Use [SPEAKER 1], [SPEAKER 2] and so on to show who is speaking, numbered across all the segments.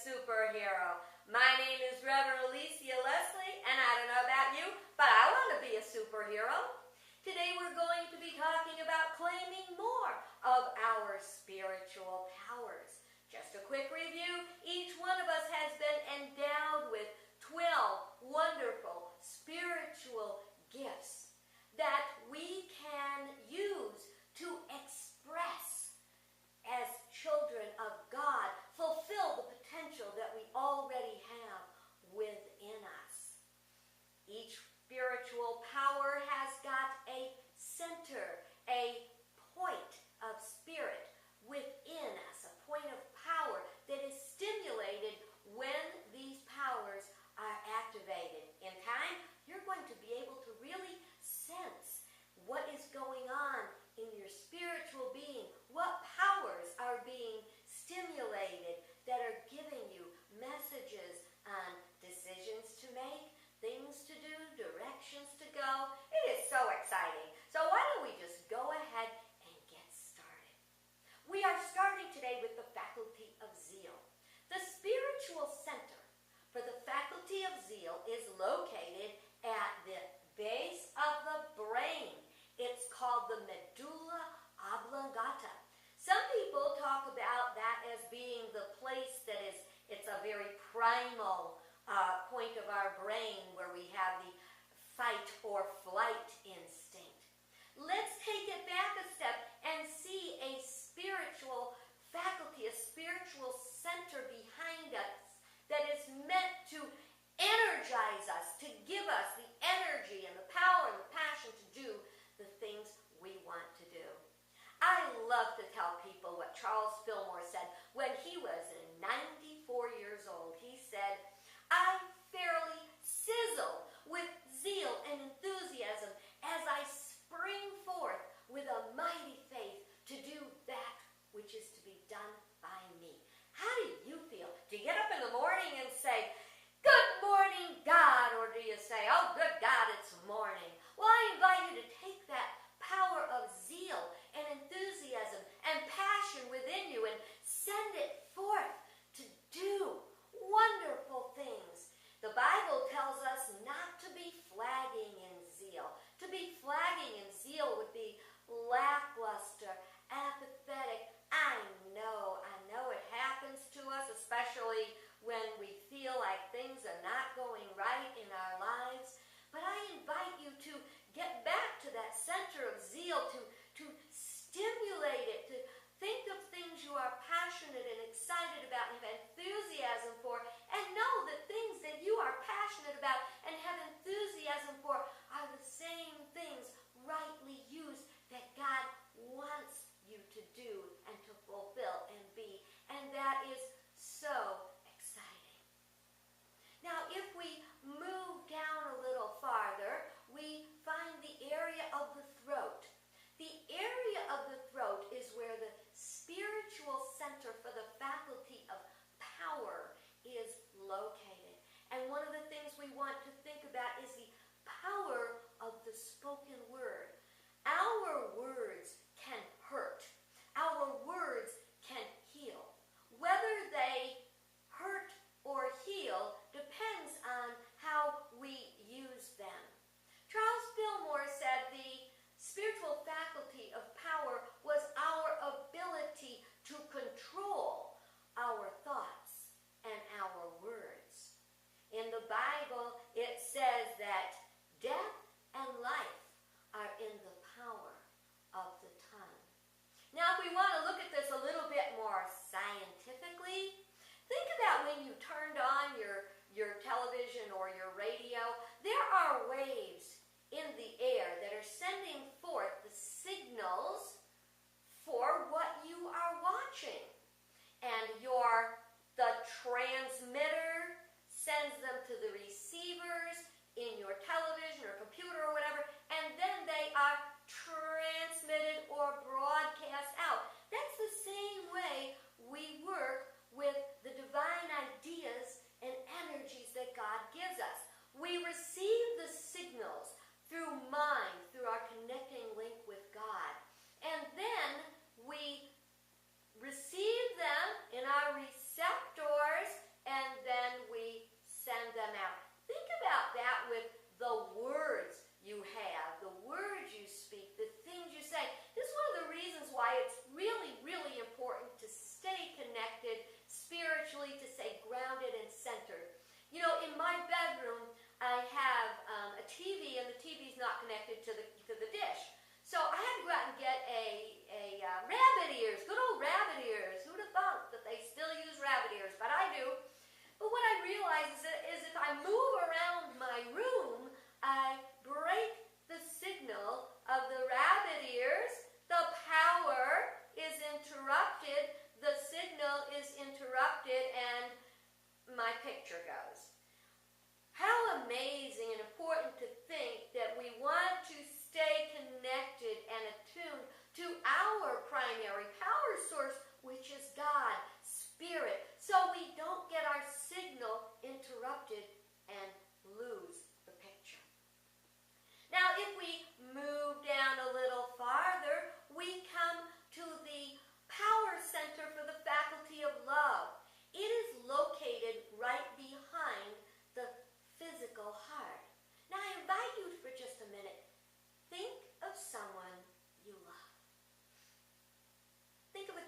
[SPEAKER 1] superhero. My name is Reverend Alicia-Leslie, and I don't know about you, but I want to be a superhero. Today we're going to be talking about claiming more of our spiritual powers. Just a quick review, each one of us has been endowed with 12 wonderful spiritual gifts that we can use to express as children of God, fulfill the potential that we already have within us. Each spiritual power has got a center, a point of spirit within us, a point of power that is stimulated when these powers are activated. In time, you're going to be able to really sense what is going on in your spiritual being, what powers are being stimulated that are giving you messages on decisions to make, things to do, directions to go. It is so exciting. So why don't we just go ahead and get started? We are starting today with the faculty of Zeal. The spiritual center for the faculty of Zeal is located at the base of the brain. It's called the medulla oblongata. Some people talk about that as being the place that it's a very primal point of our brain where we have the fight or flight instinct. Let's take it back a step and see a spiritual faculty, a spiritual center behind us that is meant to energize us, to give us the energy and the power and the passion to do the things we want to do. I love to tell people what Charles Fillmore said when he was 94 years old. He said, "I fairly sizzle with zeal and enthusiasm as I spring forth with a mighty faith to do that which is to be done by me." How do you feel? Do you get up in the morning and say, "Good morning, God," or do you say, "Oh, good God, it's morning"? Well, I invite you to take that power of zeal and enthusiasm and passion within you and send it forth to do wonderful things. The Bible tells us not to be flagging in zeal. To be flagging in zeal would be lackluster, apathetic. I know it happens to us, especially when we feel like things are not going right in our lives. But I invite you to get back to that center of zeal, to stimulate it, to think of things you are passionate and excited about and have enthusiasm for, and know that things that you are passionate about and have enthusiasm for are the same things, rightly used, that God wants you to do and to fulfill and be. And that is so exciting. Now, if we move down a little farther, we find the area of the throat. The area of the throat is where the spiritual center for the faculty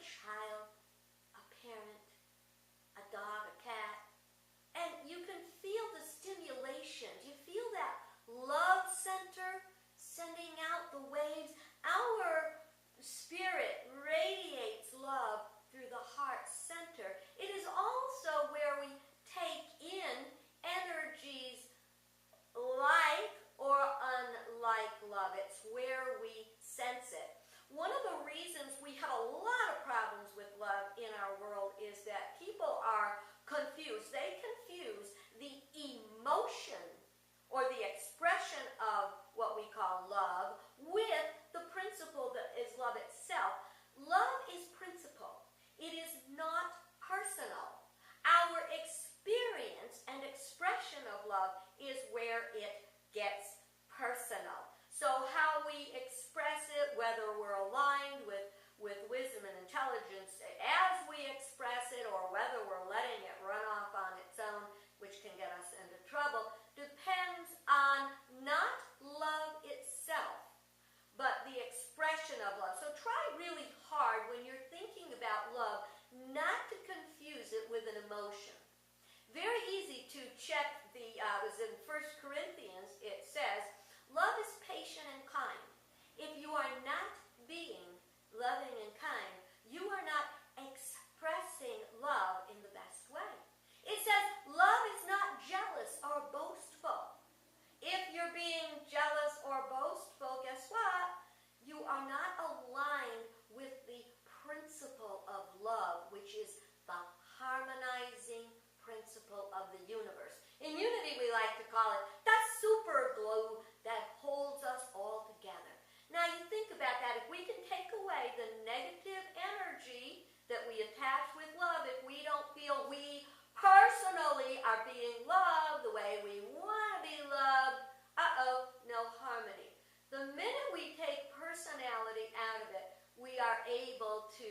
[SPEAKER 1] child, a parent, a dog, a cat, and you can feel the stimulation. You feel that love center sending out the waves. Our spirit radiates love through the heart center. It is also where we take in energies like or unlike love. It's where we sense it. One of the reasons we have a lot of problems with love in our world is that people are confused. They confuse the emotion or the expression of what we call love with the principle that is love itself. Love is principle. It is not personal. Our experience and expression of love is where it gets personal. So how we express it, whether we're aligned with wisdom and intelligence as we express it, or whether we're letting it run off on its own, which can get us into trouble, depends on not love itself, but the expression of love. So try really hard when you're thinking about love not to confuse it with an emotion. Very easy to check it was in 1 Corinthians, it says, love is patient and kind. If you are not being loving and kind, you are not expressing love in the best way. It says love is not jealous or boastful. If you're being jealous or boastful, guess what? You are not aligned with the principle of love, which is the harmonizing principle of the universe. In Unity, we like to call it that super glue that holds us all together. Now, you think about that. If we can take away the negative energy that we attach with love, if we don't feel we personally are being loved the way we want to be loved, no harmony. The minute we take personality out of it, we are able to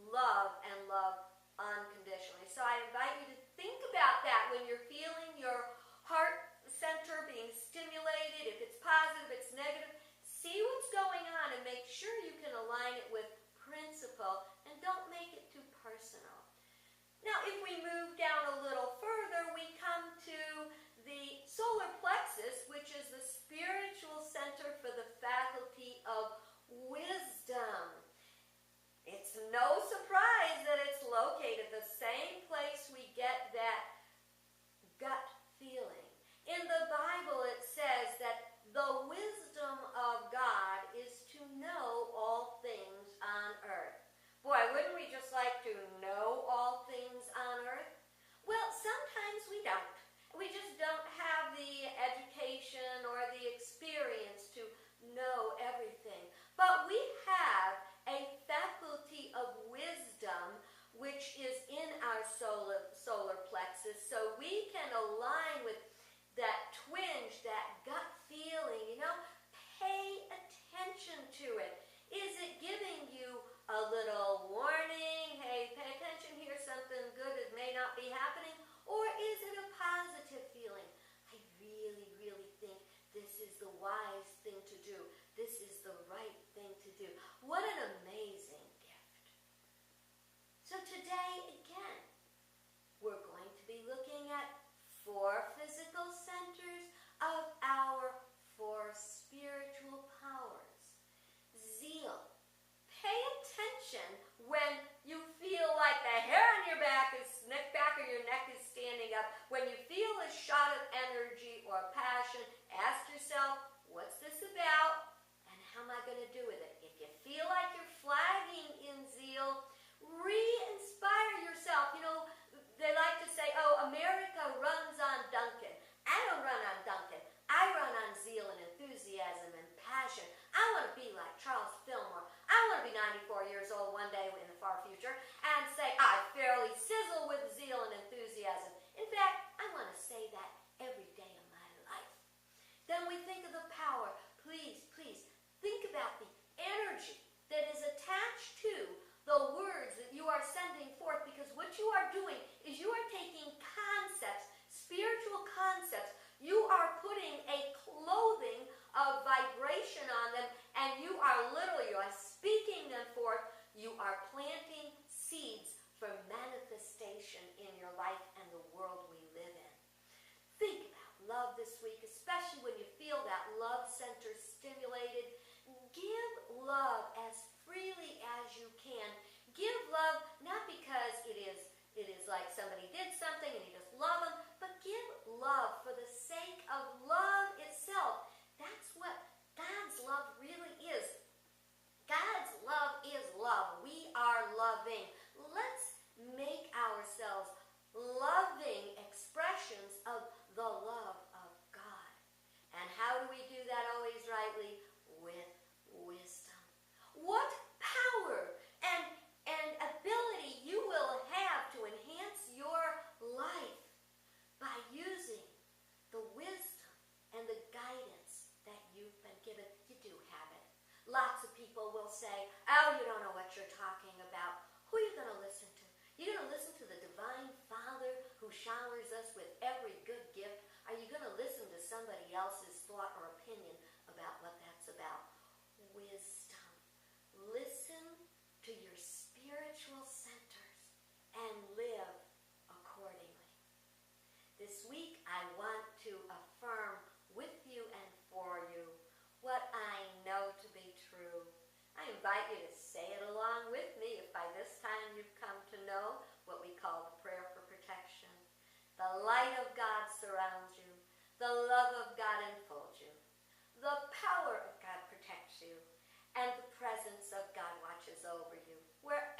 [SPEAKER 1] love and love unconditionally. So I invite you to think about that when you're feeling your heart center being stimulated. If it's positive, it's negative, see what's going on and make sure you can align it with principle and don't make it too personal. Now, if we move down a little further, we come to the solar plexus, which is the spiritual center for the faculty of wisdom. It's no surprise that it's located the same say, oh, you don't know what you're talking about. Who are you going to listen to? You're going to listen to the Divine Father who showers us with every good gift? Are you going to listen to somebody else's thought or opinion about what that's about? Wisdom. Listen to your spiritual centers and live accordingly. This week, I want to affirm with you and for you what I know to be true. I invite you to say it along with me if by this time you've come to know what we call the prayer for protection. The light of God surrounds you. The love of God enfolds you. The power of God protects you. And the presence of God watches over you wherever